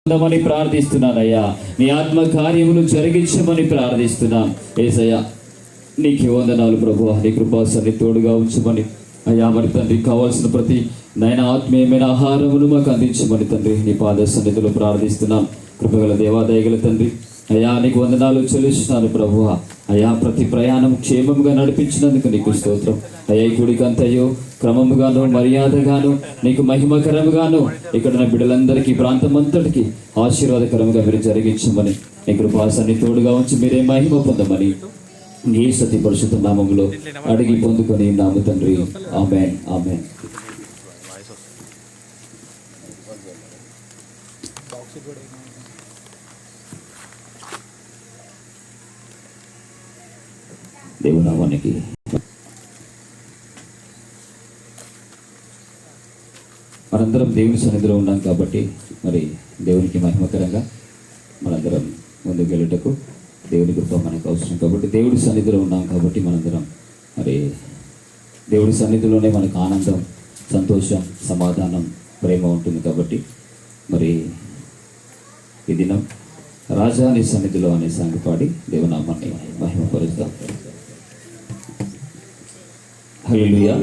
పొందమని ప్రార్థిస్తున్నానయ్యా. నీ ఆత్మ కార్యములు జరిగించమని ప్రార్థిస్తున్నాను యేసయ్యా. నీకు వందనాలు ప్రభువా. నీ కృపా సన్ని తోడుగా ఉంచమని అయ్యా. మరి తండ్రి కావాల్సిన ప్రతి నైనా ఆత్మీయమైన ఆహారమును మాకు అందించమని తండ్రి నీ పాద సన్నిధిలో ప్రార్థిస్తున్నాం. కృపగల దేవాదయగల తండ్రి అయ్యా, నీకు వందనాలు చెల్లిస్తున్నాను ప్రభువా. అయ్యా, ప్రతి ప్రయాణం క్షేమముగా నడిపించినందుకు నీకు స్తోత్రం అయ్యా. ఈ గుడికంతయో క్రమముగాను మర్యాదగాను నీకు మహిమకరముగాను ఇక్కడ ఉన్న బిడ్డలందరికీ ప్రాంతం అంతటికి ఆశీర్వాదకరముగా మీరు జరిగించమని నీ కృపాసన్ని తోడుగా ఉంచి మీరే మహిమ పొందమని నీ సతి పరిశుద్ధ నామములో అడిగి పొందుకొని నాము తండ్రి. ఆమేన్, ఆమేన్. దేవుని నామానికి మనందరం దేవుని సన్నిధిలో ఉన్నాం కాబట్టి మరి దేవునికి మహిమకరంగా మనందరం ముందుకు వెళ్ళటకు దేవుని కృప మనకు అవసరం కాబట్టి దేవుడి సన్నిధిలో ఉన్నాం కాబట్టి మనందరం మరి దేవుడి సన్నిధిలోనే మనకు ఆనందం, సంతోషం, సమాధానం, ప్రేమ ఉంటుంది కాబట్టి మరి ఈ దినం రాజాని సన్నిధిలో అనే సాంగ్ పాడి దేవునామాన్ని మహిమపరుస్తాం. హల్లెలూయా.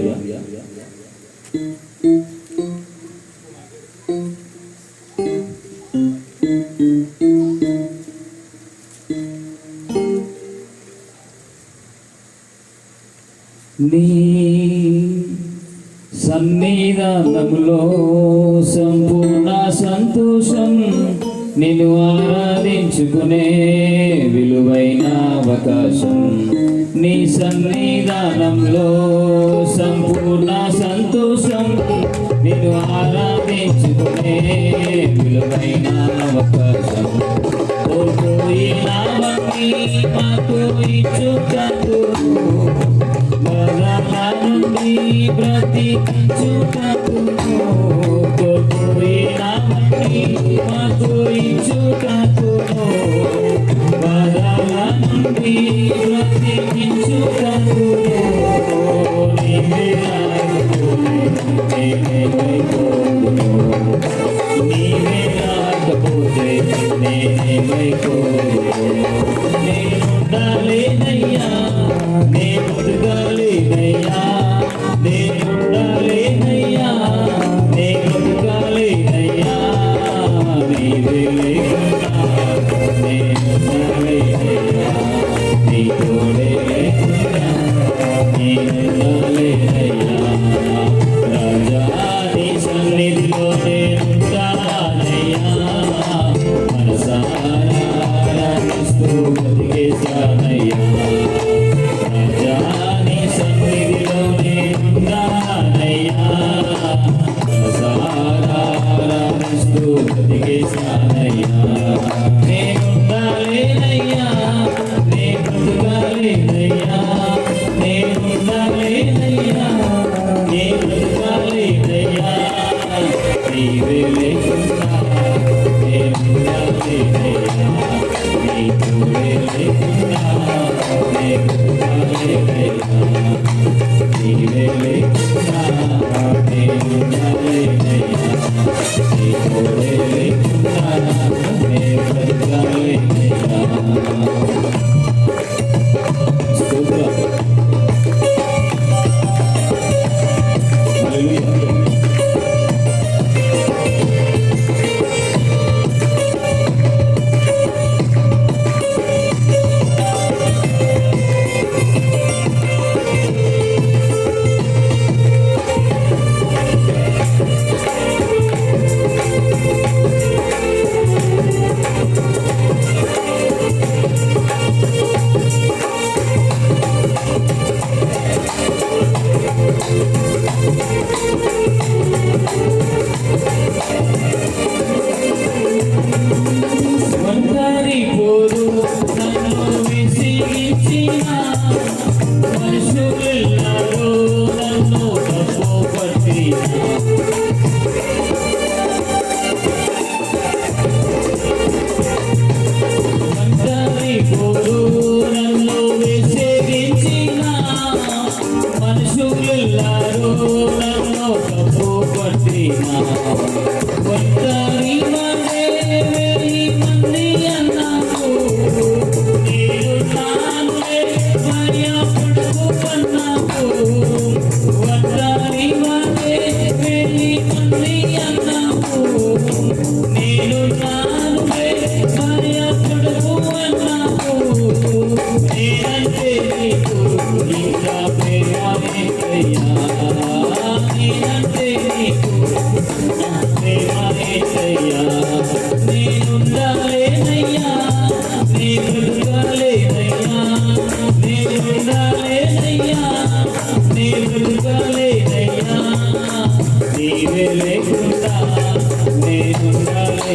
నీ సన్నిధానములో సంపూర్ణ సంతోషం, నిన్ను ఆరాధించుకునే విలువైన అవకాశం. నీ సన్నిధానంలో సంపూర్ణ సంతోషం, నిన్ను ఆరాధించుకునే విలువైన అవకాశం. కోల్పోయినవన్నీ మాకు ఇచ్చుటకు, మరణ నుండి బ్రతికించుటకు, కోల్పోయినవన్నీ మాకు ఇచ్చుటకు, మరణ నుండి బ్రతికించుటకు. నీవే రాకపోతే నేనుండాలేనయ్యా, నేనుండాలేనయ్యా, నేనుండాలేనయ్యా, నేనుండాలేనయ్యా. నీవే లేకున్నా నేనుండాలేనయ్యా, నీ తోడే లేకున్నా నేనుండాలేనయ్యా. రాజా నీ సన్నిధిలో నేనుంటానయ్యా, మనసారా బతికేశానయ్యా. రాజా నీ సన్నిధిలో నేనుంటానయ్యా, మనసారా బతికేశానయ్యా. నేనుండాలేనయ్యా, నేనుండాలేనయ్యా, నేనుండాలేనయ్యా, నేనుండాలేనయ్యా. నీవే లేకున్నా నేనుండాలేనయ్యా, నీ తోడే లేకున్నా నేనుండాలేనయ్యా. నీవే లేకున్నా నేనుండాలేనయ్యా, నీ తోడే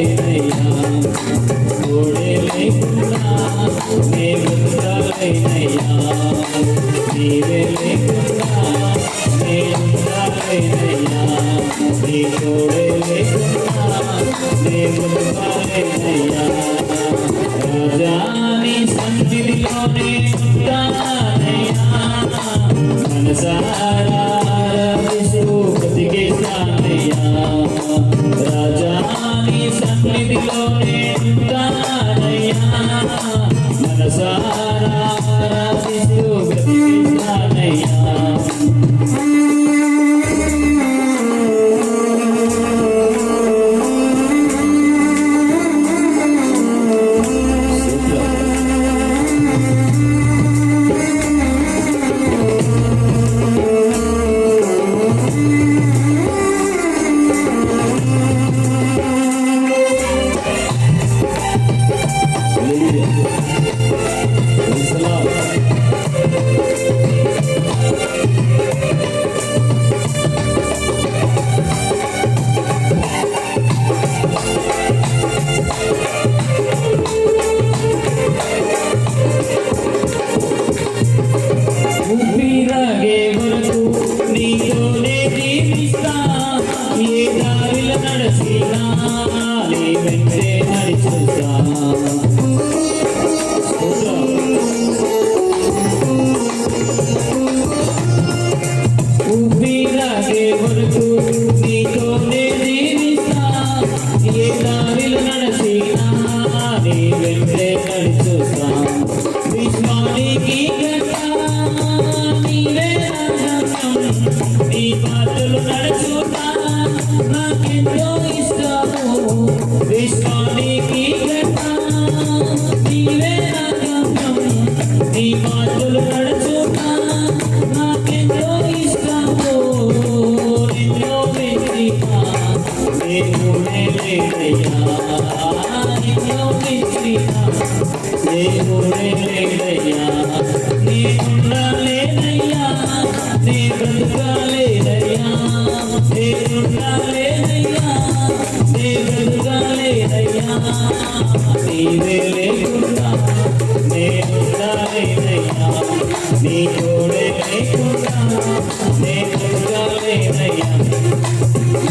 బ్రతకాలేనయ్యా, తోడే లేకుండా నే బ్రతకాలేనయ్యా, నీవే లేకుండా నే ఉండాలేనయ్యా, నీ తోడే లేకుండా నే బ్రతకాలేనయ్యా. రాజా నీ సన్నిధిలోనే ఉంటానయ్యా, మనసారా ఆరాధిస్తూ బ్రతికేస్తానయ్యా. రాజా నీ సన్నిధిలోనే ఉంటానయ్యా, మనసారా ఆరాధిస్తూ బ్రతికేస్తానయ్యా. ఊపిరాగే వరకు నీతోనే జీవిస్తా, ఏ దారిలో నడిచినా నీ వెంటే నడిచేస్తా. ఊపిరాగే వరకు నీతోనే జీవిస్తా, ఏ దారిలో నడిచినా నీ వెంటే నడిచేస్తా. విశ్వానికి నీ పాటలు నడుచుతా నాకెంతో ఇష్టము. విశ్వానికి నీవే నా గమ్యం, నీ పాటలు నడుచుతా నాకెంతో ఇష్టము. ఎన్నో వెతికా దేవుడే లేడయ్యా, ఎన్నో వెతికా దేవుడే లేడయ్యా, నేనుండలేనయ్యా, నే బ్రతకాలేనయ్యా, నేనుండలేనయ్యా, నే బ్రతకాలేనయ్యా, నీవే లేకుండా నేనుండలేనయ్యా, నీ తోడే లేకుండా నే బ్రతకాలేనయ్యా,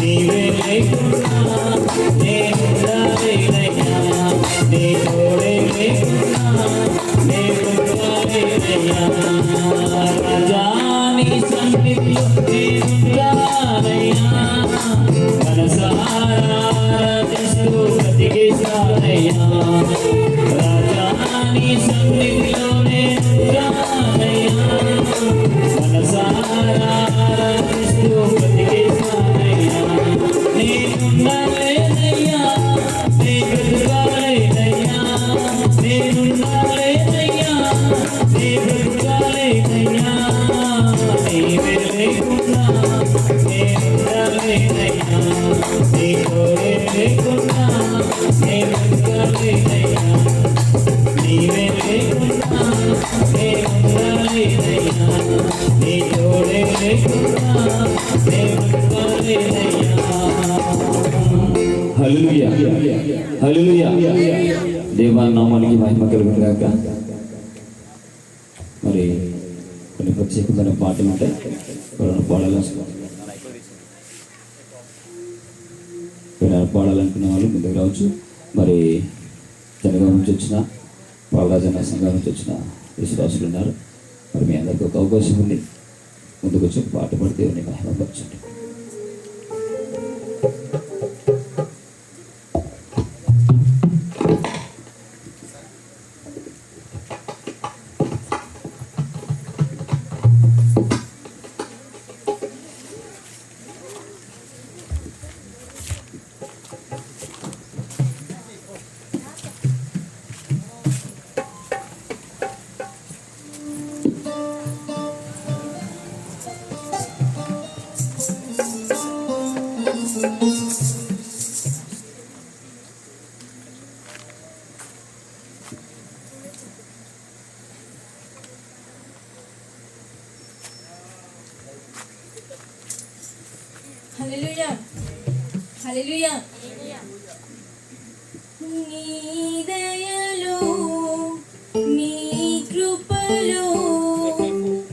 నీవే లేకుండా నేనుండలేనయ్యా, నీ తోడే లేకుండా నే బ్రతకాలేనయ్యా. రాజా నీ సన్నిధిలో నేనుంటానయ్యా, మనసారా ఆరాధిస్తూ బ్రతికేస్తానయ్యా. రాజా నీ సన్నిధిలో నేనుంటానయ్యా, మనసారా ఆరాధిస్తూ బ్రతికేస్తానయ్యా. నేనుండలేనయ్యా, నే బ్రతకాలేనయ్యా, నేనుండలేనయ్యా, నే బ్రతకాలేనయ్యా, నీవే లేకుండా నేనుండలేనయ్యా, నీ తోడే లేకుండా నే బ్రతకాలేనయ్యా, నీవే లేకుండా నేనుండలేనయ్యా, నీ తోడే లేకుండా నే బ్రతకాలేనయ్యా. హల్లెలూయా, హల్లెలూయా. దేవాని నామానికి మహిమ కలుగును గాక. మరి కొన్ని ప్రత్యేకమైన పాటలు ఉంటాయి, పాడాలనుకున్న వాళ్ళు ముందుకు రావచ్చు. మరి జనగాం నుంచి వచ్చిన పాలరాజన్న సంఘం నుంచి వచ్చిన విశ్వాసులు ఉన్నారు. మరి మీ అందరికీ ఒక అవకాశం ఉంది, ముందుకు వచ్చి పాట పడితే మహిమపరచండి. Hallelujah. Hallelujah. నీ దయలో నీ కృపలో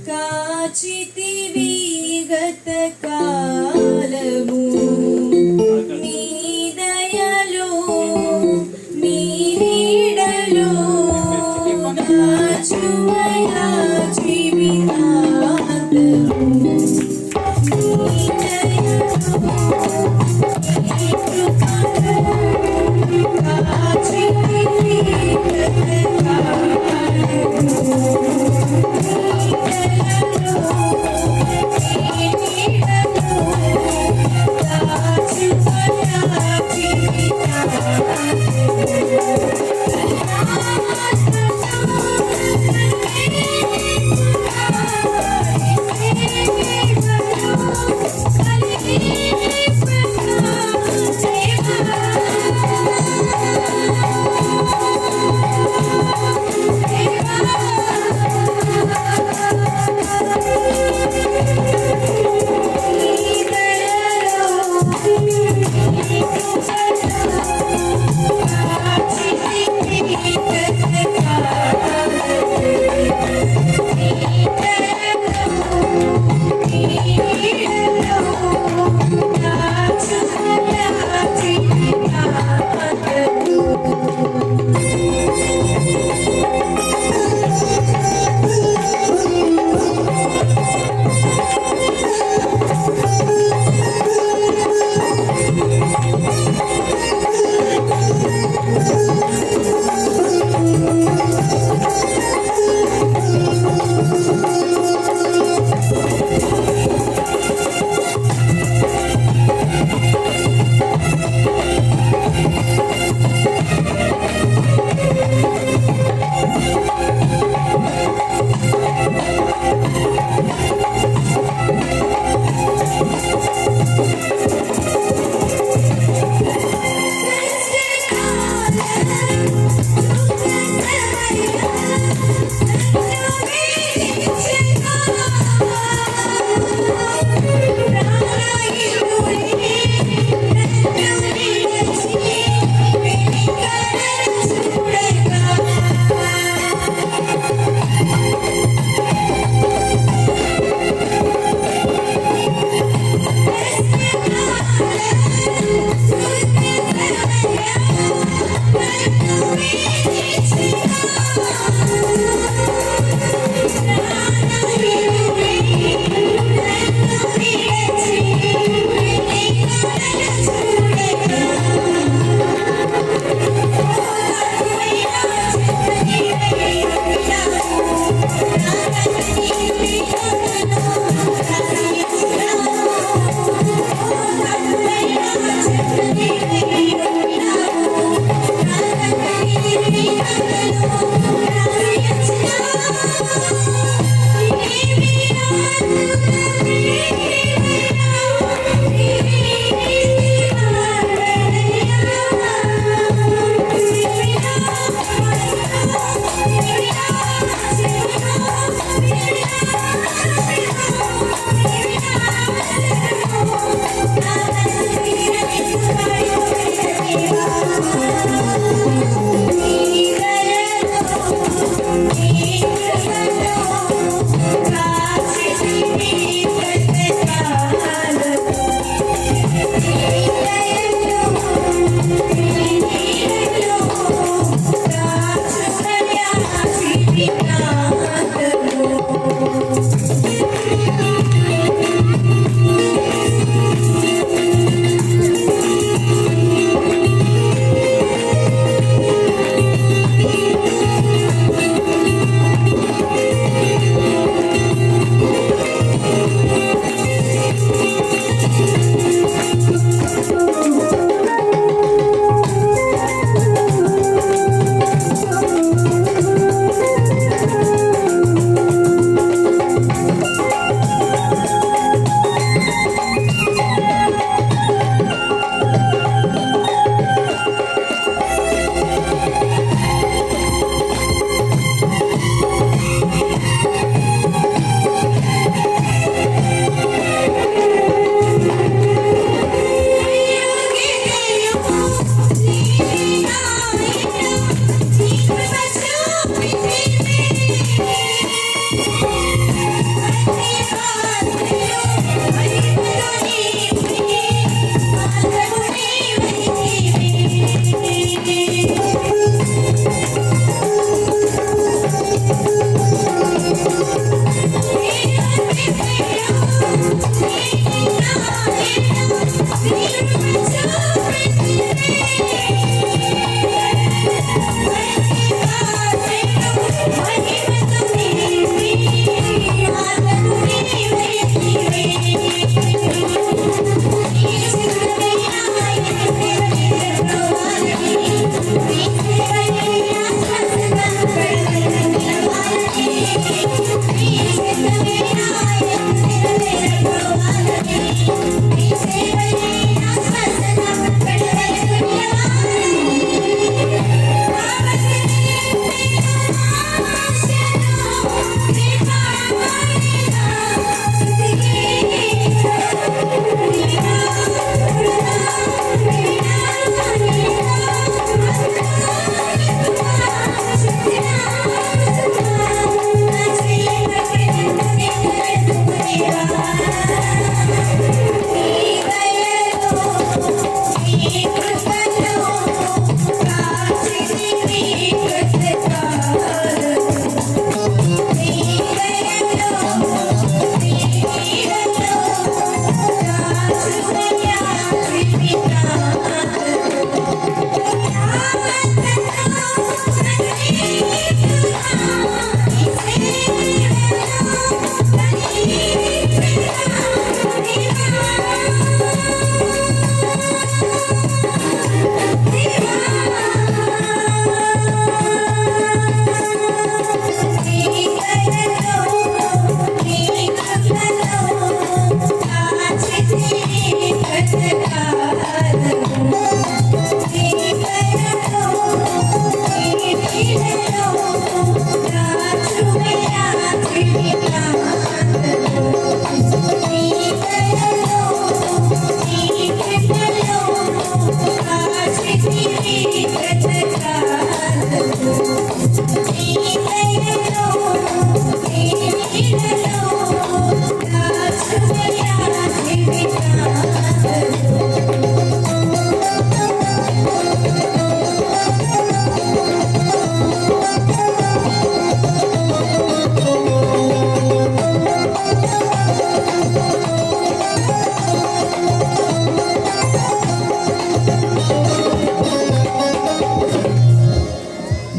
కాచితివి గత కాలము నీ దయలో నీ నీడలో దాచుమయా జీవితాంతము నీ దయలో నీ కృపలో కాచితివి గత కాలము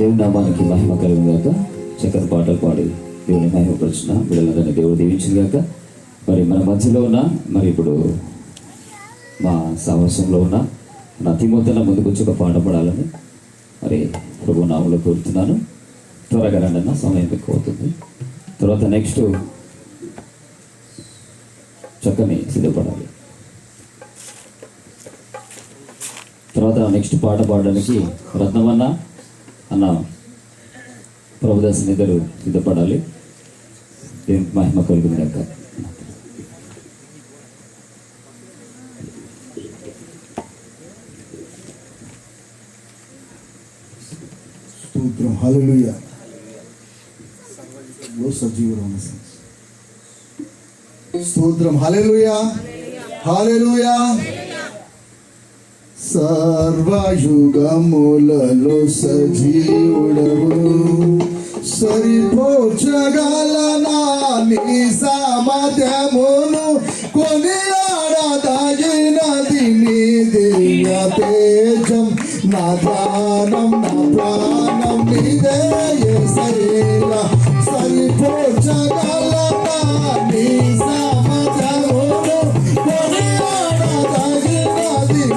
దేవుని నామానికి మహిమ కలుగును గాక. చక్కని పాటలు పాడి దేవుని మహిమపరిచిన వీళ్ళందరినీ దేవుడు దీవించింది గాక. మరి మన మధ్యలో ఉన్న మరి ఇప్పుడు మా సహవాసంలో ఉన్న నా తిమోతిన ముందుకు వచ్చి ఒక పాట పాడాలని మరి ప్రభు నామంలో కోరుతున్నాను. త్వరగా రండి అన్న, సమయం ఎక్కువ అవుతుంది. తర్వాత నెక్స్ట్ చక్కని సిద్ధపడాలి. తర్వాత నెక్స్ట్ పాట పాడడానికి రత్నమన్న అన్న ప్రభుదాసుని ఇద్దరు సిద్ధపడాలి. దేవునికి మహిమ కలుగును గాక. స్తోత్రం. హల్లెలూయా. సజీవుడు స్తోత్రం. హల్లెలూయా, హల్లెలూయా. సర్వయుగములలో సజీవుడవు, సరిపోర్చగలనా నీ సామర్థ్యమును, కొనియాడదగినది నీ దివ్య తేజం. నా ధ్యానం నా ప్రాణం నీదే యేసయ్యా, సరిపోర్చగలనా నీ సామర్థ్యమును, కొనియాడదగినది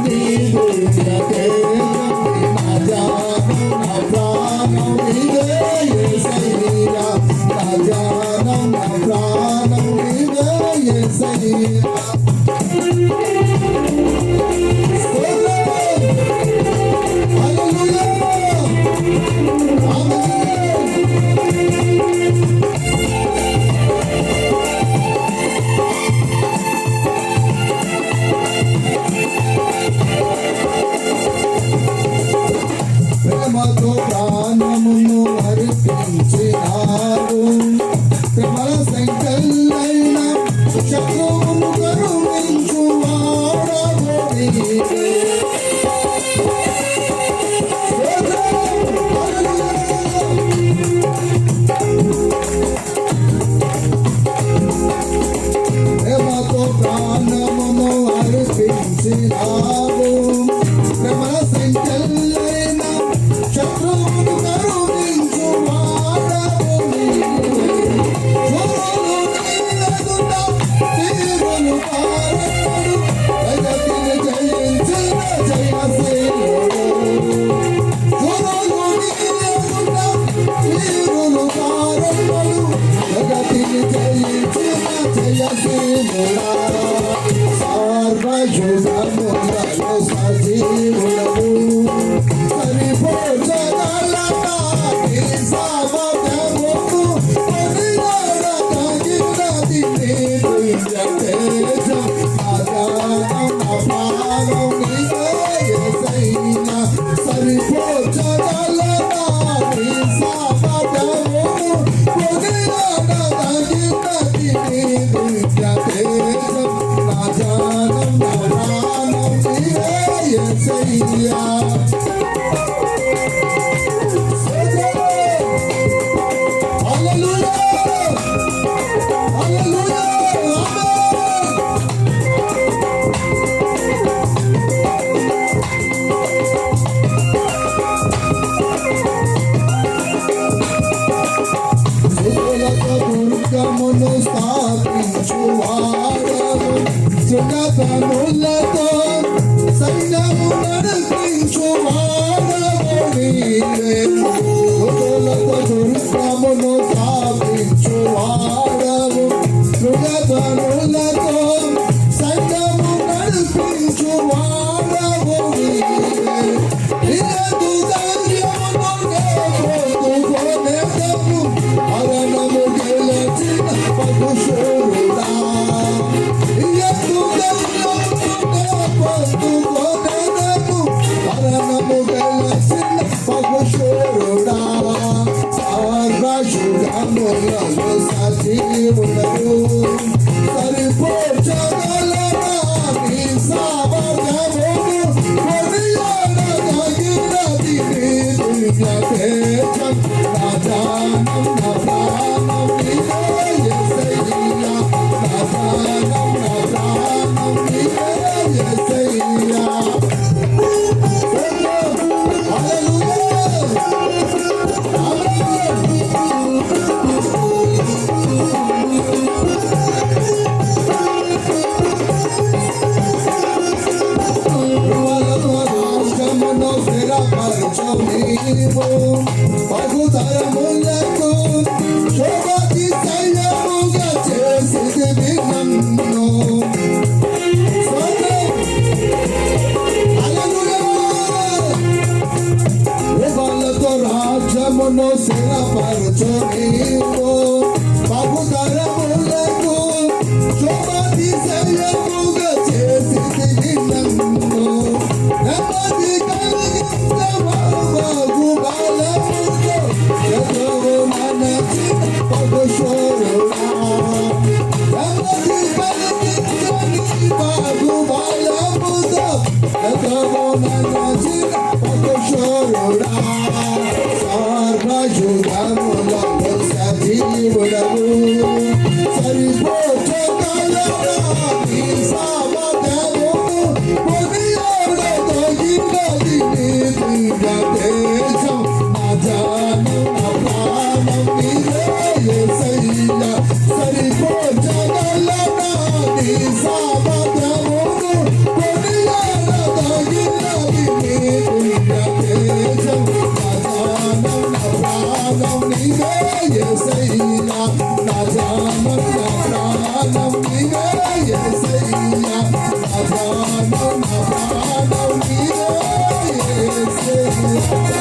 నీ దివ్య తేజం. నా ధ్యానం నా ప్రాణం నీదే యేసయ్యా, నా ధ్యానం నా ప్రాణం నీదే యేసయ్యా. ప్రేమతో ప్రాణమును అర్పించినారు, ప్రేమల సంకల్లైన శత్రువును కరుణించువాడవు నీవే. ప్రేమతో ప్రాణమును అర్పించినారు, ప్రేమల సంకల్లైన శత్రువును కరుణించువాడవు నీవే. శోధనలు నీయెదుట తీరులు పారెడు, జగతిని జయించిన జయశీలుడు. శోధనలు నీయెదుట తీరులు పారెడు, జగతిని జయించిన జయశీలుడా. సర్వయుగములలో సజీవుడవు, సరిపోర్చగలనా నీ సామర్థ్యమును, కొనియాడదగినది నీ దివ్య తేజం. నా ధ్యానం నా ప్రాణం నీదే యేసయ్యా, సరిపోర్చగలనా నీ సామర్థ్యమును, కొనియాడదగినది నీ దివ్య తేజం. నా ధ్యానం నా ప్రాణం నీదే యేసయ్యా. హల్లెలూయా, హల్లెలూయా, సుతులతో దుర్గమును స్థాపించువాడవు, సుగతములతో సైన్యము నడిపించువాడవు నీవే. సుతులతో దుర్గమును స్థాపించువాడవు, సుగతములతో సైన్యము నడిపించువాడవు నీవే. నిరదు ధైర్యమును పొందుకొనెదము, మరణము గెలిచిన పరుశూరుడా. నిరదు ధైర్యమును పొందుకొనెదము, మరణము గెలిచిన పరుశూరుడా. సర్వయుగములలో సజీవుడవు, సరిపోర్చగలనా నీ సామర్థ్యమును, కొనియాడదగినది నీ దివ్య తేజం. నా ధ్యానం నా ప్రాణం నీదే యేసయ్యా, నా ధ్యానం నా ప్రాణం నీదే యేసయ్యా. హల్లెలూయా. నీవు బహుతరములకు శోభాతిశయముగా చేసిదివి నన్ను. వాళ్ళతో రాజ్యమును స్థిరపరచు నీవు బహుతరములకు శోభాతిశయముగా చేసిదివి నన్ను. నెమ్మది కలిగించబగు బలముతో ఎదురు మనచి పగుశోరుడా. నెమ్మది కలిగించని బగు బలముతో ఎదురు మనచి పగుశోరుడా. సర్వయుగములలో సజీవుడవు సరిపోచగలరా నీ సామర్థ్యము. కొనియాడదగినది నీ దివ్య తేజం. నా జానం నా ప్రాణం నీవే యేసయ్యా. సరిపోచగలరా నీ సామర్థ్యము. కొనియాడదగినది నీ దివ్య తేజం. నా జానం నా ప్రాణం నీవే యేసయ్యా. నా జానం నా ప్రాణం నీవే యేసయ్యా. నా జానం నా ప్రాణం నీవే యేసయ్యా.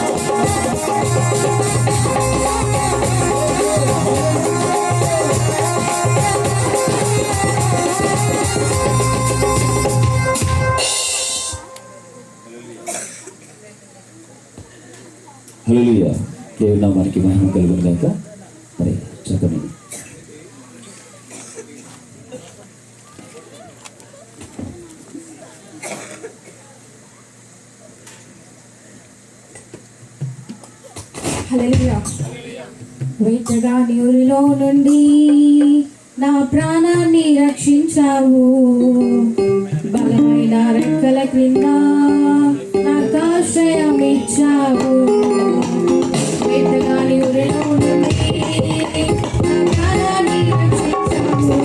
హల్లెలూయా. దేవుని నామానికి మహిమ కలుగును గాక. మరి చక్కని హల్లెలూయా. వేటగాని ఊరిలో నుండి నా ప్రాణాన్ని రక్షించావు. బలమైన రెక్కల క్రింద నాకు ఆశ్రయం ఇచ్చావు. వేటగాని ఊరిలో నుండి నా ప్రాణాన్ని రక్షించావు.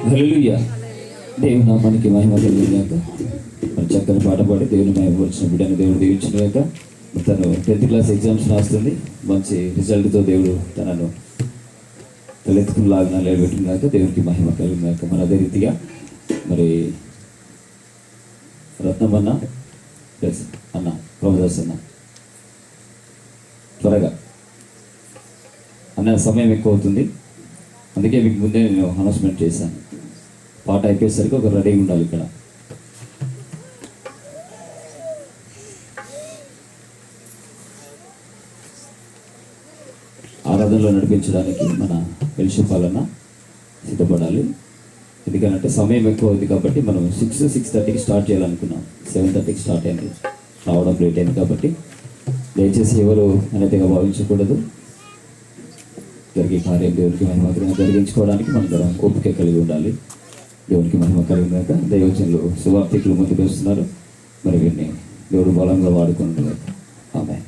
హల్లెలూయా. దేవుని నామానికి మహిమ కలిగినాక మరి చక్కని పాట పాడి దేవుని మహిమ వచ్చిన బిడ్డని దేవుడు దీవించినాక తను 10th క్లాస్ ఎగ్జామ్స్ రాస్తుంది. మంచి రిజల్ట్తో దేవుడు తనను తలెత్తుకుని లాగిన నిలబెట్టినాక దేవునికి మహిమ కలిగినాక మరి అదే రీతిగా మరి రత్నమన్న ప్లస్ అన్న ప్రభుదాస్ అన్న త్వరగా అన్న సమయం ఎక్కువ అవుతుంది, అందుకే మీకు ముందే నేను అనౌన్స్మెంట్ చేశాను. పాట అయిపోయేసరికి ఒక రెడీగా ఉండాలి ఇక్కడ. ఆరాధనలో నడిపించడానికి మన ఎలిషపాలన్న సిద్ధపడాలి. ఎందుకంటే సమయం ఎక్కువ అవుతుంది కాబట్టి మనం 6:30కి స్టార్ట్ చేయాలనుకున్నాం. 7:30కి స్టార్ట్ అయింది, రావడం లేట్ అయింది కాబట్టి దయచేసి ఎవరు అనేదిగా భావించకూడదు. జరిగే కార్యం దేవునికి మహిమ జరిగించుకోవడానికి మన దగ్గర ఓపిక కలిగి ఉండాలి. దేవునికి మహిమ కలిగినాక దైవజనులు సువార్థికులు ముందుకు వస్తున్నారు. మరి వీరిని దేవుడు బలంగా వాడుకుంటున్నారు. ఆమేన్.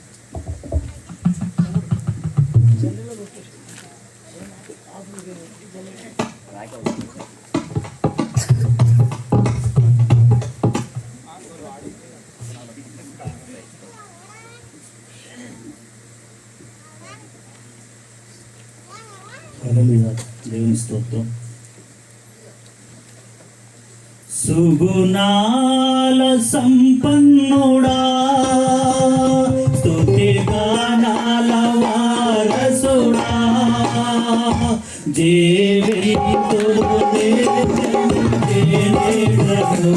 హల్లెలూయా. దేవుని స్తోత్రం. సుగుణాల సంపన్నుడా స్తుతిగా జీవితునే నీడను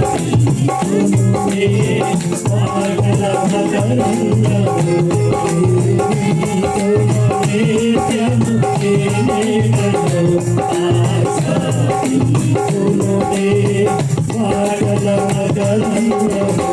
ఆశ్రయించునే పాటల మకరందము నిత్యము నీడను ఆశ్రయించునే పాటల మకరందము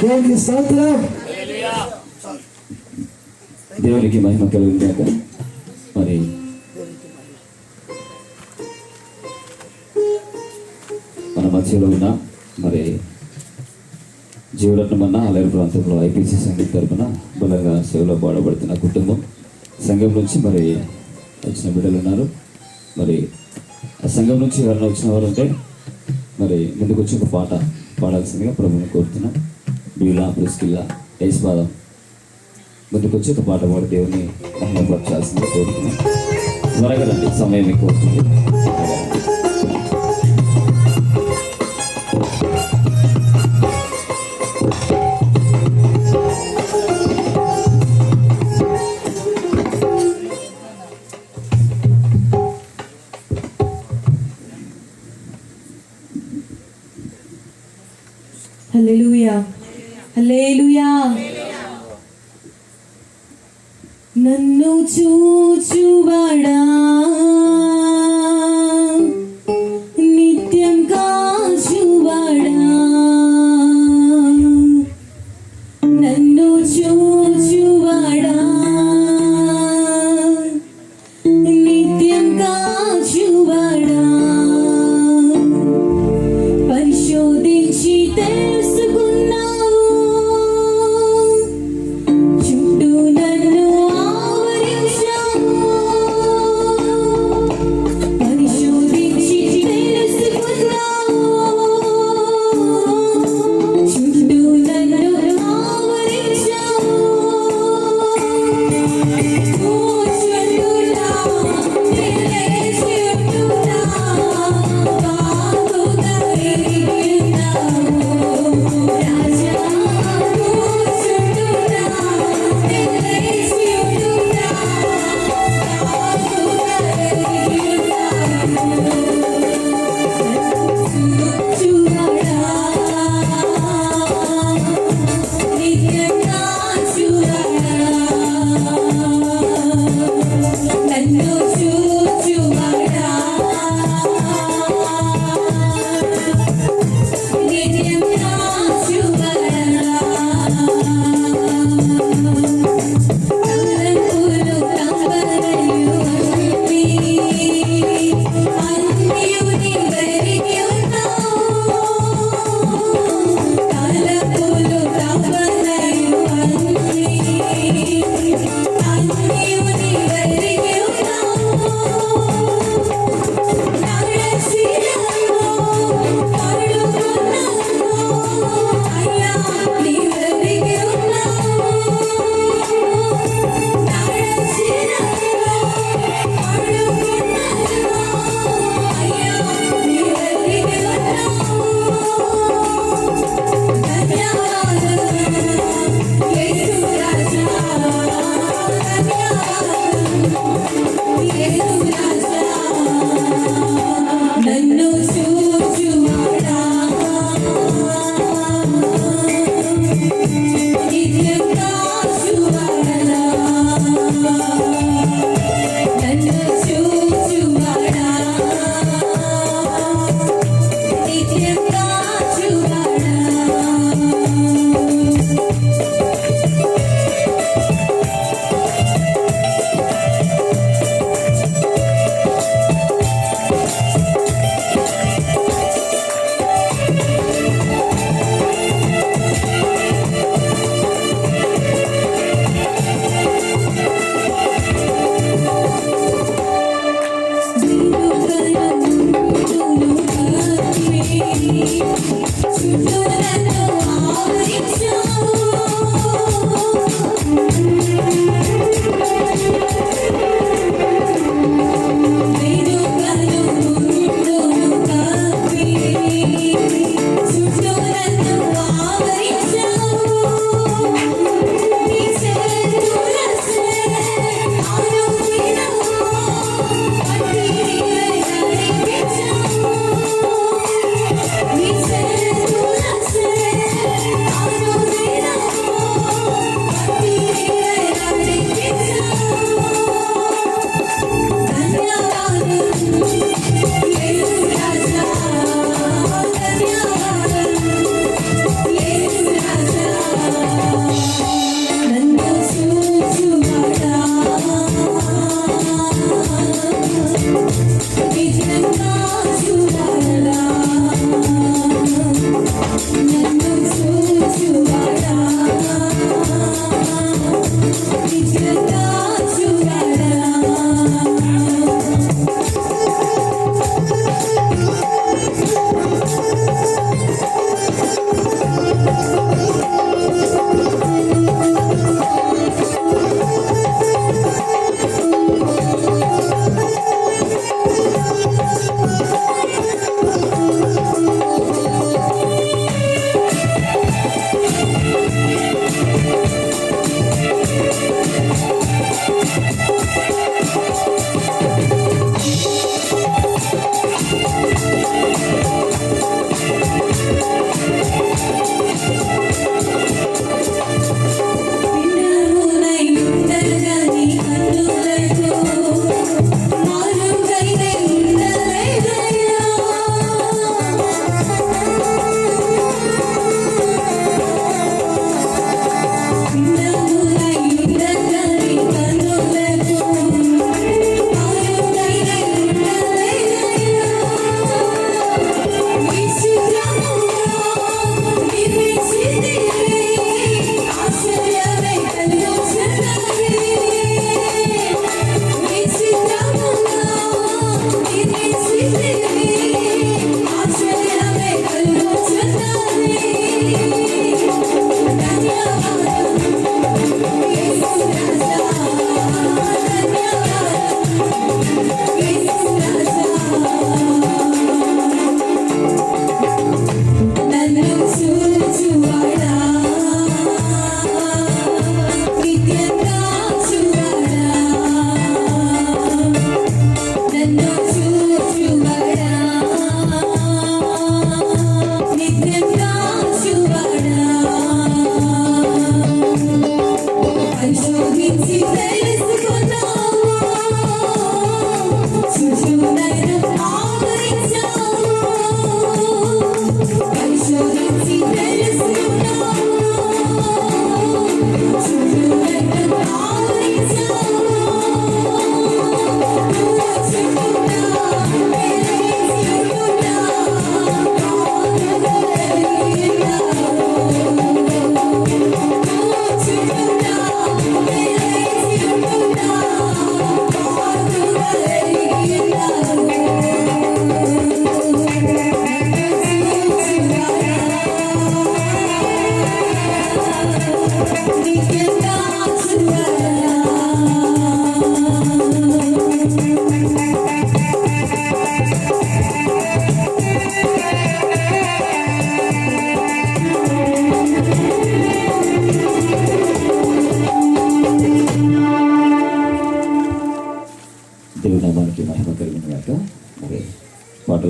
దేవునికి స్తోత్రం. దేవునికి మహిమ కలుగుగాక. మరి మన మధ్యలో ఉన్న మరి జీవరత్నమన్న ఆలయ ప్రాంతంలో ఐపీసీ సంఘం తరఫున బలంగా సేవలో పాడబడుతున్న కుటుంబం సంఘం నుంచి మరి వచ్చిన బిడ్డలు ఉన్నారు. మరి ఆ సంఘం నుంచి ఎవరైనా వచ్చిన వారు ఉంటే మరి ముందుకు వచ్చి ఒక పాట పాడాల్సిందిగా ప్రభుని కోరుతున్నాం. బీలా ప్రిస్కిల్లా యశ్పాదం ముందుకు వచ్చి ఒక పాట పాడి దేవుని మహిమపరచాల్సిందిగా కోరుతున్నాం. త్వరగా రండి, సమయం ఎక్కువ అవుతుంది. హల్లెలూయా హల్లెలూయా. నన్ను చూచువాడా నిత్యం కాచువాడా, నన్ను చూచువాడా నిత్యం కాచువాడా, పరిశోధించి తెలుసుకున్నావు, చుట్టూ నన్ను ఆవరించావు,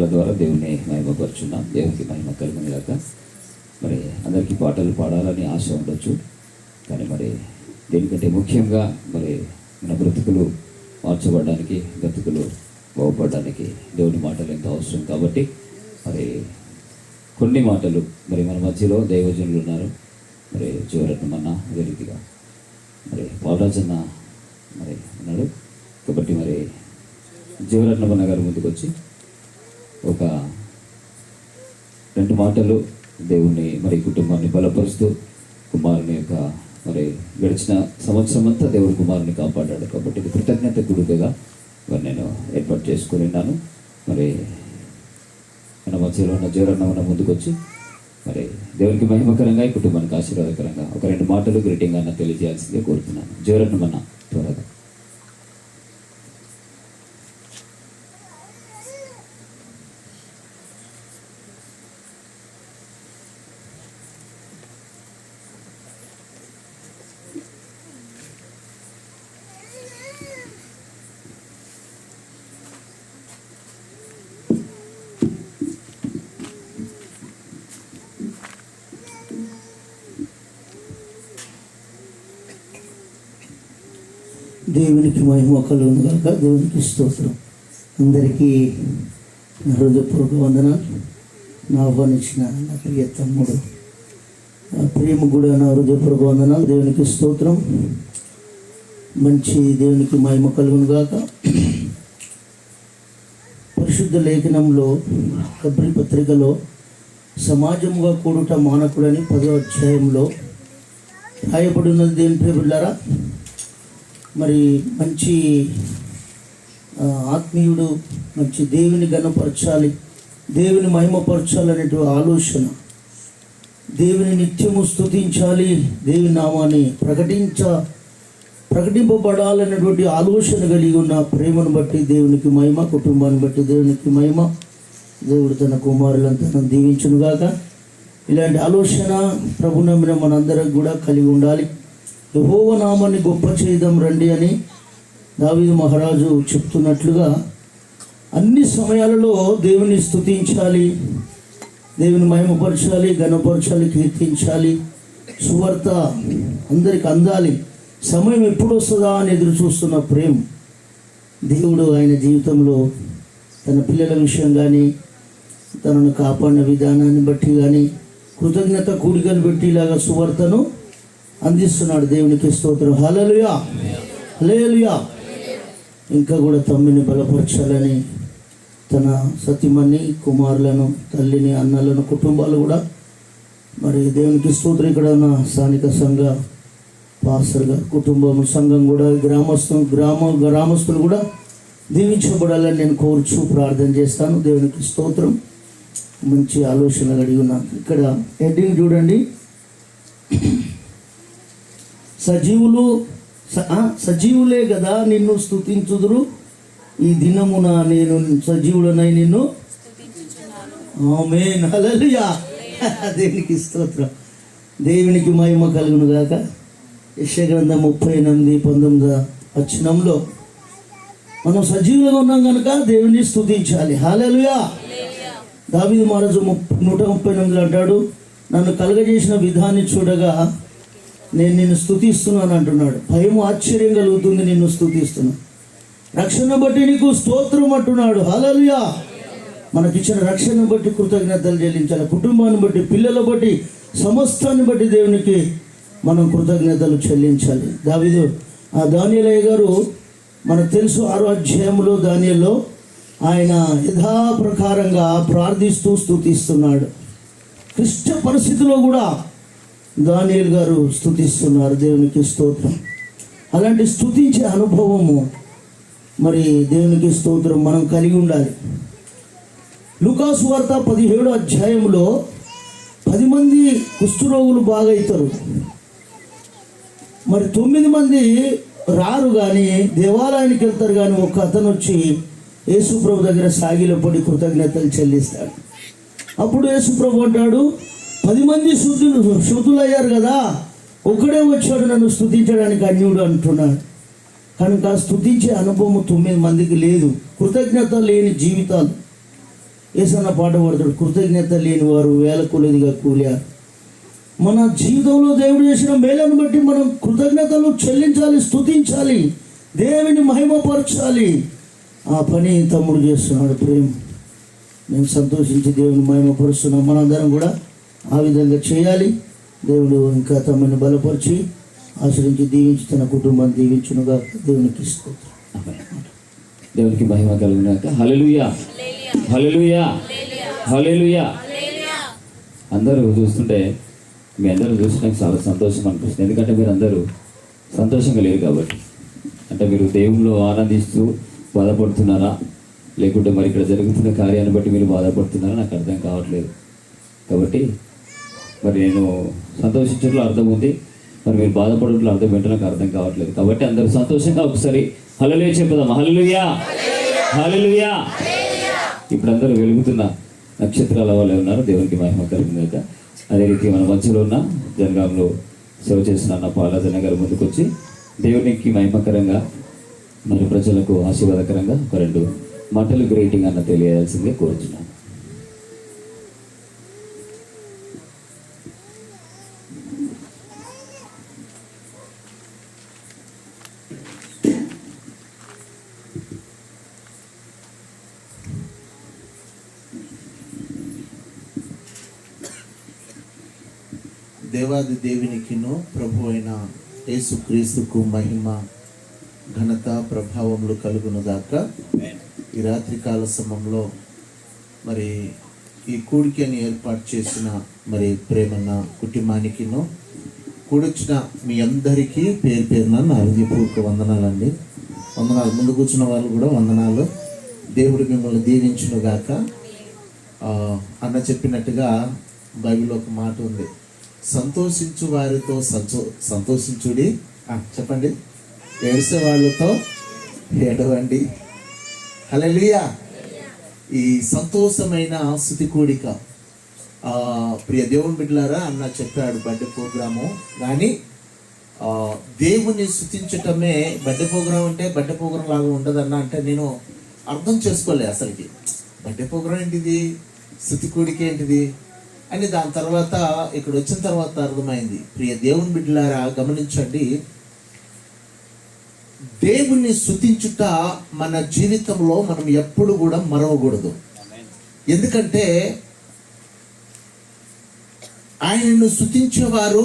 పాటల ద్వారా దేవుని మహిమపరుచున్నాం. దేవునికి మహిమ కలుగును గాక. మరి అందరికీ పాటలు పాడాలని ఆశ ఉండొచ్చు, కానీ మరి దీనికంటే ముఖ్యంగా మరి మన బ్రతుకులు మార్చబడడానికి, బ్రతుకులు బాగుపడడానికి దేవుని మాటలు ఎంతో అవసరం. కాబట్టి మరి కొన్ని మాటలు, మరి మన మధ్యలో దైవజనులు ఉన్నారు. మరి జీవరత్నమన్న, అదే రీతిగా మరి పాలరాజన్న మరి ఉన్నాడు. కాబట్టి మరి జీవరత్నమన్న గారు ముందుకు వచ్చి ఒక 2 మాటలు దేవుణ్ణి మరి కుటుంబాన్ని బలపరుస్తూ, కుమారుని యొక్క మరి గడిచిన సంవత్సరం అంతా దేవుడు కుమారుని కాపాడాడు. కాబట్టి ఇది కృతజ్ఞత గుడిగా మరి నేను ఏర్పాటు చేసుకుని ఉన్నాను. మరి మన మధ్యలో ఉన్న జీవరత్నమన్న ముందుకు వచ్చి మరి దేవునికి మహిమకరంగా, ఈ కుటుంబానికి ఆశీర్వాదకరంగా ఒక 2 మాటలు గ్రీటింగ్ అన్న తెలియజేయాల్సిందే కోరుతున్నాను. జీవరత్నమన్న త్వరగా. దేవునికి మహిమ కలుగును గాక. దేవునికి స్తోత్రం. అందరికీ నా హృదయపూర్వక వందనాలు. నా ఆహ్వానించిన నా ప్రియ తమ్ముడు ప్రేమ కూడా నా హృదయపూర్వక వందనాలు. దేవునికి స్తోత్రం. మంచి దేవునికి మహిమ కలుగును గాక. పరిశుద్ధ లేఖనంలో హెబ్రీ పత్రికలో సమాజంగా కూడుట మానకుడని 10వ అధ్యాయంలో రాయబడి ఉన్నది. దేని ప్రియబిడ్డారా, మరి మంచి ఆత్మీయుడు, మంచి దేవుని ఘనపరచాలి, దేవుని మహిమపరచాలనే ఆలోచన, దేవుని నిత్యము స్తుతించాలి, దేవుని నామాన్ని ప్రకటింపబడాలనేటువంటి ఆలోచన కలిగి ఉన్న ప్రేమను బట్టి దేవునికి మహిమ, కుటుంబాన్ని బట్టి దేవునికి మహిమ. దేవుడు తన కుమారులంతా దీవించునుగాక. ఇలాంటి ఆలోచన ప్రభు నమ్మిన మనందరం కూడా కలిగి ఉండాలి. యెహోవా నామాన్ని గొప్ప చేద్దాం రండి అని దావీదు మహారాజు చెప్తున్నట్లుగా అన్ని సమయాలలో దేవుని స్తుతించాలి, దేవుని మహిమపరచాలి, ఘనపరచాలి, కీర్తించాలి. సువార్త అందరికి అందాలి. సమయం ఎప్పుడు వస్తుందా అని ఎదురు చూస్తున్న ప్రేమ దేవుడు ఆయన జీవితంలో తన పిల్లల విషయం కానీ, తనను కాపాడిన విధానాన్ని బట్టి కానీ, కృతజ్ఞత కూడికను బట్టి ఇలాగా సువార్తను అందిస్తున్నాడు. దేవునికి స్తోత్రం. హల్లెలూయా, హల్లెలూయా. ఇంకా కూడా తమ్మిని బలపరచాలని తన సతీమణి, కుమారులను, తల్లిని, అన్నలను, కుటుంబాలు కూడా మరి దేవునికి స్తోత్రం. ఇక్కడ ఉన్న స్థానిక సంఘ పాస్టర్ గారు కుటుంబం, సంఘం కూడా, గ్రామస్తులు కూడా దీవించబడాలని నేను కోరుచు ప్రార్థన చేస్తాను. దేవునికి స్తోత్రం. మంచి ఆలోచన కలిగి ఉన్నాను. ఇక్కడ హెడ్డింగ్ చూడండి, సజీవులే కదా నిన్ను స్తుతించుదురు, ఈ దినమున నేను సజీవులనై నిన్ను. ఆమేన్, హల్లెలూయా. దేవునికి స్తోత్రం. దేవునికి మహిమ కలుగును గాక. యెషయా గ్రంథం 38:19 వచనంలో మనం సజీవులుగా ఉన్నాం కనుక దేవుని స్తుతించాలి. హల్లెలూయా. దావీదు మహారాజు 138 అంటాడు, నన్ను కలుగజేసిన విధాన్ని చూడగా నేను నిన్ను స్తుతిస్తున్నాను అంటున్నాడు. భయం, ఆశ్చర్యం కలుగుతుంది నిన్ను స్తుతిస్తున్నాను. రక్షణ బట్టి నీకు స్తోత్రం అంటున్నాడు. హల్లెలూయా. మనకిచ్చిన రక్షణ బట్టి కృతజ్ఞతలు చెల్లించాలి. కుటుంబాన్ని బట్టి, పిల్లల బట్టి, సమస్తాన్ని బట్టి దేవునికి మనం కృతజ్ఞతలు చెల్లించాలి. దానియేలయ్య గారు మనకు తెలుసు, 6వ అధ్యాయంలో దానియేలులో ఆయన యథాప్రకారంగా ప్రార్థిస్తూ స్తుతిస్తున్నాడు. క్లిష్ట పరిస్థితిలో కూడా దానియేలు గారు స్తుతిస్తున్నారు. దేవునికి స్తోత్రం. అలాంటి స్తుతించే అనుభవము మరి దేవునికి స్తోత్రం మనం కలిగి ఉండాలి. లూకాసు వార్త 17వ అధ్యాయంలో 10 మంది కుష్ఠరోగులు బాగవుతారు. మరి 9 మంది రారు కానీ దేవాలయానికి వెళ్తారు. కానీ ఒక అతను వచ్చి యేసుప్రభు దగ్గర సాగిల పడి కృతజ్ఞతలు చెల్లిస్తాడు. అప్పుడు యేసుప్రభు అంటాడు, 10 మంది శుద్ధులయ్యారు కదా, ఒక్కడే వచ్చాడు నన్ను స్తుతించడానికి అన్యుడు అంటున్నాడు. కనుక స్తుతించే అనుభవం 9 మందికి లేదు. కృతజ్ఞత లేని జీవితాలు. ఏసన్న పాట పాడతాడు, కృతజ్ఞత లేని వారు వేల కొలదిగా కూలారు. మన జీవితంలో దేవుడు చేసిన మేలను బట్టి మనం కృతజ్ఞతలు చెల్లించాలి, స్తుతించాలి, దేవుని మహిమపరచాలి. ఆ పని తమ్ముడు చేస్తున్నాడు. ప్రేమ మేము సంతోషించి దేవుని మహిమపరుస్తున్నాం. మనందరం కూడా ఆ విధంగా చేయాలి. దేవుడు ఇంకా తమని బలపరిచి ఆశ్రయించి దీవించి తన కుటుంబాన్ని దీవించునుగా. దేవునికి స్తోత్రం. దేవునికి మహిమ కలుగునాక. హల్లెలూయా, హల్లెలూయా, హల్లెలూయా. అందరూ చూస్తుంటే మీ అందరూ చూసి నాకు చాలా సంతోషం అనిపిస్తుంది. ఎందుకంటే మీరు అందరూ సంతోషంగా లేరు కాబట్టి. అంటే మీరు దేవుల్లో ఆనందిస్తూ బాధపడుతున్నారా, లేకుంటే మరి ఇక్కడ జరుగుతున్న కార్యాన్ని బట్టి మీరు బాధపడుతున్నారా నాకు అర్థం కావట్లేదు. కాబట్టి మరి నేను సంతోషించట్లో అర్థం ఉంది, మరి మీరు బాధపడట్లో అర్థం ఏంటో నాకు అర్థం కావట్లేదు. కాబట్టి అందరూ సంతోషంగా ఒకసారి హల్లెలూయా చెప్పుదాం. హల్లెలూయా, హల్లెలూయా. ఇప్పుడు అందరూ వెలుగుతున్న నక్షత్రాల వాళ్ళు ఉన్నారు. దేవునికి మహిమ కలుగుగాక. అదే రీతి మన మధ్యలో ఉన్న జనగాంలో సేవ చేసిన అన్న పాలాజన గారు ముందుకు వచ్చి దేవునికి మహిమకరంగా మరి ప్రజలకు ఆశీర్వాదకరంగా ఒక 2 మాటలు గ్రేటింగ్ అన్న తెలియాల్సిందిగా కోరుచున్నాను. దేవాది దేవునికిను ప్రభు అయిన యేసుక్రీస్తుకు మహిమ ఘనత ప్రభావములు కలుగును గాక. ఈ రాత్రికాల సమయంలో మరి ఈ కూడికని ఏర్పాటు చేసిన మరి ప్రేమన్న కుటుంబానికిను కూడొచ్చిన మీ అందరికీ పేరు పేరున నా హృదయపూర్వక వందనాలండి. వందనాలు. ముందు కూర్చున్న వాళ్ళు కూడా వందనాలు. దేవుడు మిమ్మల్ని దీవించును గాక. అన్న చెప్పినట్టుగా బైబిల్లో ఒక మాట ఉంది, సంతోషించు వారితో సంతోషించుడి. చెప్పండి, ఏడ్చే వాళ్ళతో ఏడవండి. హల్లెలూయా. ఈ సంతోషమైన స్తుతి కూడిక ప్రియ దేవుని బిడ్డలారా అన్న చెప్పాడు బర్త్డే ప్రోగ్రాము. కానీ దేవుని స్తుతించటమే బర్త్డే ప్రోగ్రాం అంటే బర్త్డే ప్రోగ్రాం లాగా ఉండదన్న అంటే నేను అర్థం చేసుకోలే అసలుకి. బర్త్డే ప్రోగ్రాం ఏంటిది, స్తుతి కూడిక ఏంటిది అని దాని తర్వాత ఇక్కడ వచ్చిన తర్వాత అర్థమైంది. ప్రియ దేవుని బిడ్డలారా గమనించండి, దేవుణ్ణి స్తుతించుట మన జీవితంలో మనం ఎప్పుడు కూడా మరవకూడదు. ఎందుకంటే ఆయనను స్తుతించేవారు,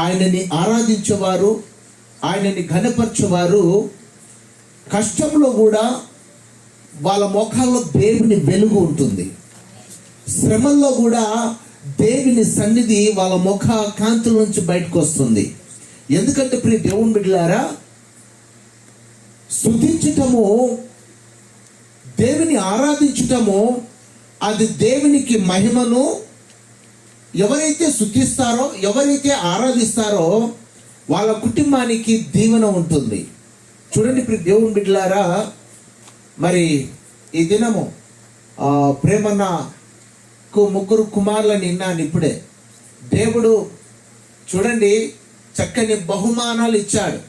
ఆయనని ఆరాధించేవారు, ఆయనని ఘనపరచేవారు కష్టంలో కూడా వాళ్ళ ముఖాల్లో దేవుని వెలుగు ఉంటుంది. శ్రమల్లో కూడా దేవుని సన్నిధి వాళ్ళ ముఖ కాంతుల నుంచి బయటకు వస్తుంది. ఎందుకంటే ప్రియ దేవుని బిడ్డలారా, స్తుతించటము, దేవుని ఆరాధించటము అది దేవునికి మహిమను, ఎవరైతే స్తుతిస్తారో ఎవరైతే ఆరాధిస్తారో వాళ్ళ కుటుంబానికి దీవెన ఉంటుంది. చూడండి ప్రియ దేవుని బిడ్డలారా, మరి ఈ దినము ప్రేమన్నకు 3 కుమారులని విన్నాను ఇప్పుడే. దేవుడు చూడండి చక్కని బహుమానాలు ఇచ్చాడు.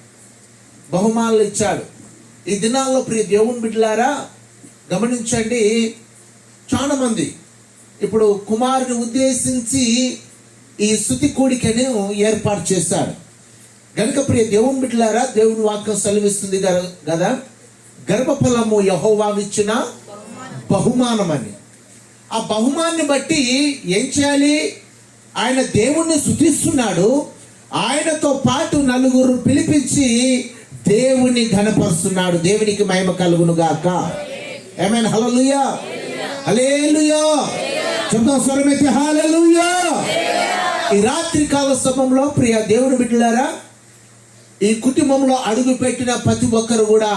ఈ దినాల్లో ప్రియ దేవుని బిడ్డలారా గమనించండి, చాలా మంది ఇప్పుడు కుమారుని ఉద్దేశించి ఈ స్తుతి కూడికను ఏర్పాటు చేశారు. కనుక ప్రియ దేవుని బిడ్డలారా దేవుని వాక్యం సెలవిస్తుంది కదా, గర్భఫలము యెహోవావిచ్చిన బహుమానం అని. ఆ బహుమాన్ని బట్టి ఏం చేయాలి? ఆయన దేవుణ్ణి స్తుతిస్తున్నాడు, ఆయనతో పాటు 4 పిలిపించి దేవుని ఘనపరుస్తున్నాడు. దేవునికి మహిమ కలుగును గాక. ఆమేన్. హల్లెలూయా, హల్లెలూయా. చెప్తాం స్వరమైతే హల్లెలూయా. ఈ రాత్రి కాల సమయంలో ప్రియ దేవుని బిడ్డలారా, ఈ కుటుంబంలో అడుగు పెట్టిన ప్రతి ఒక్కరు కూడా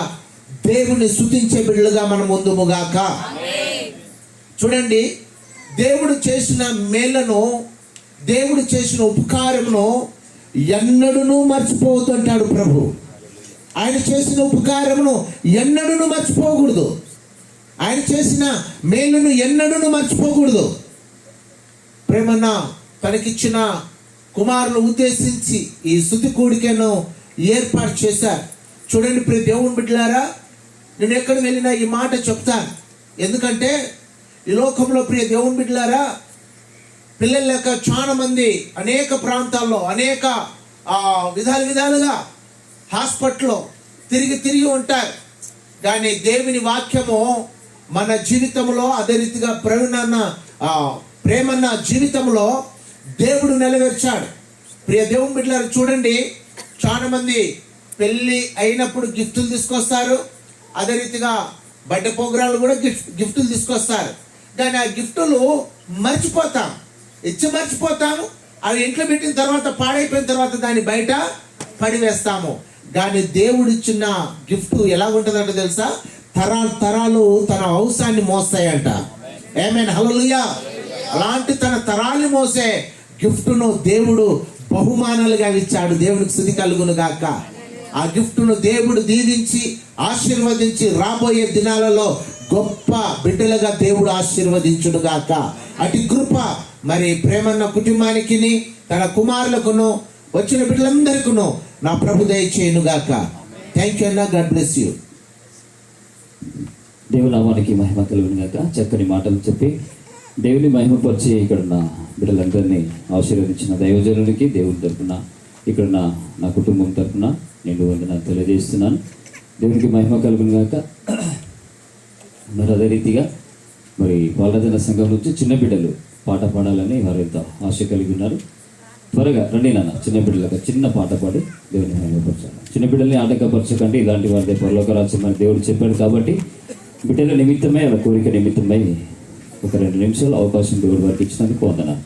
దేవుని స్తుతించే బిడ్డలుగా మనం ముందుముగాక. చూడండి, దేవుడు చేసిన మేళ్లను, దేవుడు చేసిన ఉపకారమును ఎన్నడూ మర్చిపోతుంటాడు ప్రభు. ఆయన చేసిన ఉపకారమును ఎన్నడూ మర్చిపోకూడదు. ఆయన చేసిన మేలును ఎన్నడూ మర్చిపోకూడదు. ప్రేమన్న తనకిచ్చిన కుమారులు ఉద్దేశించి ఈ స్తుతి కూడికను ఏర్పాటు చేశారు. చూడండి ప్రియ దేవుని బిడ్డలారా, నేను ఎక్కడ వెళ్ళినా ఈ మాట చెప్తాను. ఎందుకంటే ఈ లోకంలో ప్రియ దేవుని బిడ్డలారా, పిల్లలు లేక చాలా మంది అనేక ప్రాంతాల్లో అనేక విధాలుగా హాస్పిటల్లో తిరిగి ఉంటారు. కానీ దేవుని వాక్యము మన జీవితంలో అదే రీతిగా ప్రేమన్న జీవితంలో దేవుడు నెరవేర్చాడు. ప్రియ దేవుని బిడ్డలారా, చూడండి, చాలా మంది పెళ్ళి అయినప్పుడు గిఫ్టులు తీసుకొస్తారు. అదే రీతిగా బర్త్డే ప్రోగ్రాంలు కూడా గిఫ్టులు తీసుకొస్తారు. కానీ ఆ గిఫ్టులు మర్చిపోతాము. అవి ఇంట్లో పెట్టిన తర్వాత పాడైపోయిన తర్వాత దాన్ని బయట పడివేస్తాము. కానీ దేవుడు ఇచ్చిన గిఫ్ట్ ఎలా ఉంటుందంటే తెలుసా? తరాలు తన వంశాన్ని మోస్తాయంట. ఆమేన్, హల్లెలూయా. అలాంటి తన తరాలు మోసే గిఫ్ట్ను దేవుడు బహుమానాలుగా ఇచ్చాడు. దేవునికి స్తుతి కలుగును గాక. ఆ గిఫ్ట్ను దేవుడు దీవించి ఆశీర్వదించి రాబోయే దినాలలో గొప్ప బిడ్డలుగా దేవుడు ఆశీర్వదించును గాక. అటు కృప మరి ప్రేమన్న కుటుంబానికి, తన కుమారులకును, వచ్చిన బిడ్డలందరికీ నా ప్రభు దయచేయును గాక. థ్యాంక్ యూ అన్న. God bless you. దేవుని నామానికి మహిమ కలుగును గాక. చక్కని మాటలు చెప్పి దేవుని మహిమపరిచి ఇక్కడున్న బిడ్డలందరినీ ఆశీర్వదించిన దైవజనునికి దేవుని తరపున ఇక్కడున్న నా కుటుంబం తరపున నేను వందనాలు తెలియజేస్తున్నాను. దేవునికి మహిమ కలుగును గాక. మరి అదే రీతిగా మరి బాలరాజన సంఘం నుంచి చిన్న బిడ్డలు పాట పాడాలని వారు ఎంత ఆశ కలిగి ఉన్నారు. త్వరగా రండి నాన్న, చిన్న బిడ్డలకు చిన్న పాట పాడి దేవుని మహిమపరచాలి. చిన్న బిడ్డల్ని ఆటంకపరచకండి, ఇలాంటి వారి పరలోక రాజ్యం అని దేవుడు చెప్పాడు. కాబట్టి బిడ్డల నిమిత్తమై, వాళ్ళ కోరిక నిమిత్తమై ఒక 2 నిమిషాలు అవకాశం దేవుడు వారికి ఇచ్చినందుకు వందనాలు.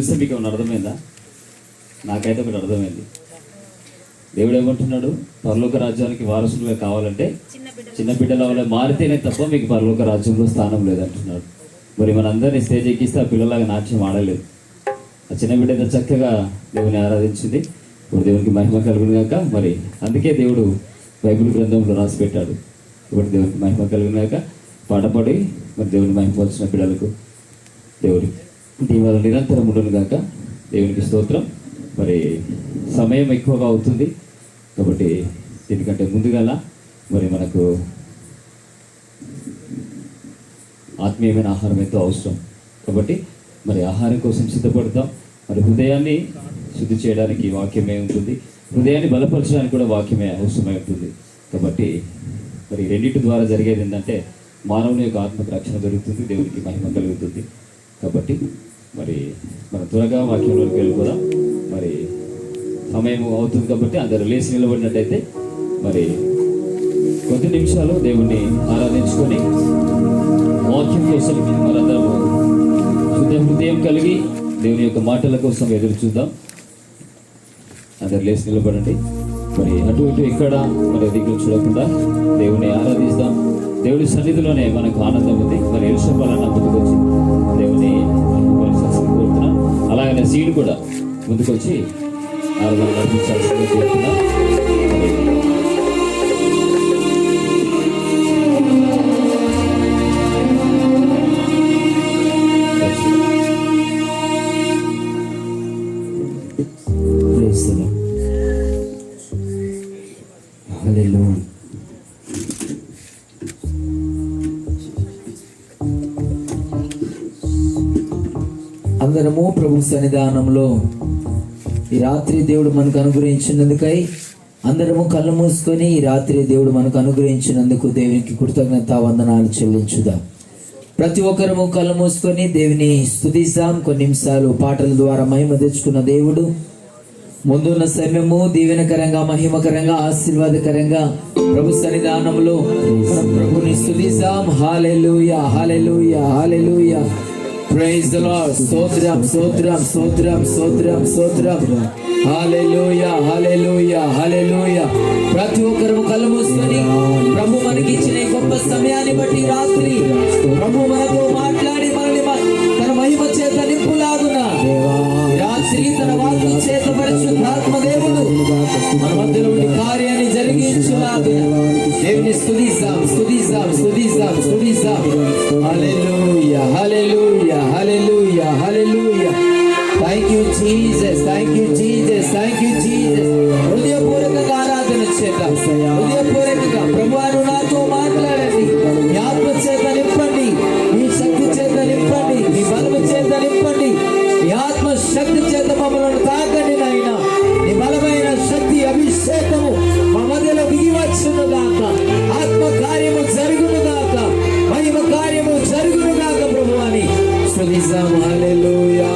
చూస్తే మీకు ఏమైనా అర్థమైందా? నాకైతే ఒకటి అర్థమైంది. దేవుడు ఏమంటున్నాడు? పరలోక రాజ్యానికి వారసులుగా కావాలంటే చిన్న బిడ్డల వల్ల మారితేనే తప్ప మీకు పరలోక రాజ్యంలో స్థానం లేదంటున్నాడు. మరి మనందరినీ స్టేజ్ ఎక్కిస్తే ఆ పిల్లలాగా నాట్యం ఆడలేదు. ఆ చిన్న బిడ్డ ఎంత చక్కగా దేవుని ఆరాధించింది. ఇప్పుడు దేవునికి మహిమ కలుగును గాక. మరి అందుకే దేవుడు బైబిల్ గ్రంథంలో రాసి పెట్టాడు. ఇప్పుడు దేవునికి మహిమ కలుగును గాక. పాట పాడి మరి దేవుని మహిమ వచ్చిన పిల్లలకు దేవుడి దీవెన నిరంతరం ఉండును గాక. దేవునికి స్తోత్రం. మరి సమయం ఎక్కువగా అవుతుంది కాబట్టి దీనికంటే ముందుగా మరి మనకు ఆత్మీయమైన ఆహారం ఎంతో అవసరం కాబట్టి మరి ఆహారం కోసం సిద్ధపడతాం. మరి హృదయాన్ని శుద్ధి చేయడానికి వాక్యమే ఉంటుంది, హృదయాన్ని బలపరచడానికి కూడా వాక్యమే అవసరమై ఉంటుంది. కాబట్టి మరి రెండింటి ద్వారా జరిగేది ఏంటంటే మానవుని యొక్క ఆత్మకు రక్షణ దొరుకుతుంది, దేవునికి మహిమ కలుగుతుంది. కాబట్టి మరి మనం త్వరగా వాక్యంలోకి వెళ్ళిపోదాం. మరి సమయం అవుతుంది కాబట్టి అందరూ లేచి నిలబడినట్టయితే మరి కొద్ది నిమిషాలు దేవుణ్ణి ఆరాధించుకొని వాక్యం కోసం మనందరము శుద్ధ హృదయం కలిగి దేవుని యొక్క మాటల కోసం ఎదురు చూద్దాం. అందరు లేచి నిలబడండి. మరి అటు ఇటు ఇక్కడ మరి దిగులు చూడకుండా దేవుని ఆరాధిస్తాం. దేవుడి సన్నిధిలోనే మనకు ఆనందం ఉంది. మరి ఎలుషపాలన్న ముందుకొచ్చి దేవుని కోరుతున్నాం. అలాగనే సీడ్ కూడా ముందుకొచ్చి ఆరాధన నడిపించాల్సిందిగా కోరుతున్నాం. అందరము ప్రభు సన్నిధానంలో ఈ రాత్రి దేవుడు మనకు అనుగ్రహించినందుకై అందరము కళ్ళు మూసుకొని ఈ రాత్రి దేవుడు మనకు అనుగ్రహించినందుకు దేవునికి కృతజ్ఞత వందనాలు చెల్లించుదాం. ప్రతి ఒక్కరము కళ్ళు మూసుకొని దేవుని స్తుతిస్తాం. కొన్ని నిమిషాలు పాటల ద్వారా మహిమ తెచ్చుకున్న దేవుడు ముందున్న సమయము దీవెనకరంగా, మహిమకరంగా, ఆశీర్వాదకరంగా ప్రభు సన్నిధానంలో ప్రభుని స్తుతిస్తాం. Hallelujah, hallelujah, hallelujah. Praise the Lord. స్తోత్రం, స్తోత్రం, స్తోత్రం, స్తోత్రం, స్తోత్రం. హల్లెలూయా, హల్లెలూయా, హల్లెలూయా. ప్రతి ఒక్కరు కళ్ళు మూసుకొని ప్రభు మనకి ఇచ్చిన ఈ గొప్ప సమయాన్ని బట్టి రాత్రి ప్రభు మనతో మాట్లాడి మనల్ని తన మహిమ చేత నింపులాగున రాత్రి తన వాక్కు చేత పరిశుద్ధాత్మ దేవుడు మన మధ్యలో ఉండి కార్యాన్ని జరిగించులాగున దేవుని స్తుతిస్తాం, స్తుతిస్తాం, స్తుతిస్తాం, స్తుతిస్తాం. Hallelujah, hallelujah, hallelujah, hallelujah. Thank you Jesus, thank you Jesus, thank you Jesus. హృదయపూర్వకంగా ఆరాధన చేద్దాం. హృదయపూర్వకంగా ప్రభువాను నాతో మాట్లాడండి. మీ ఆత్మ చేత నింపండి, మీ శక్తి చేత నింపండి, మీ బలము చేత నింపండి, మీ ఆత్మ శక్తి చేత మమ్మల్ని తాకండి నాయనా. నీ బలమైన శక్తి అభిషేకము మా మధ్యలో దిగి వచ్చును గాక. ఆత్మ కార్యము జరుగును గాక, మహిమ కార్యము జరుగును గాక ప్రభువాని స్తుతిస్తాం. హల్లెలూయా.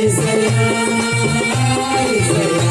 Israel, Israel.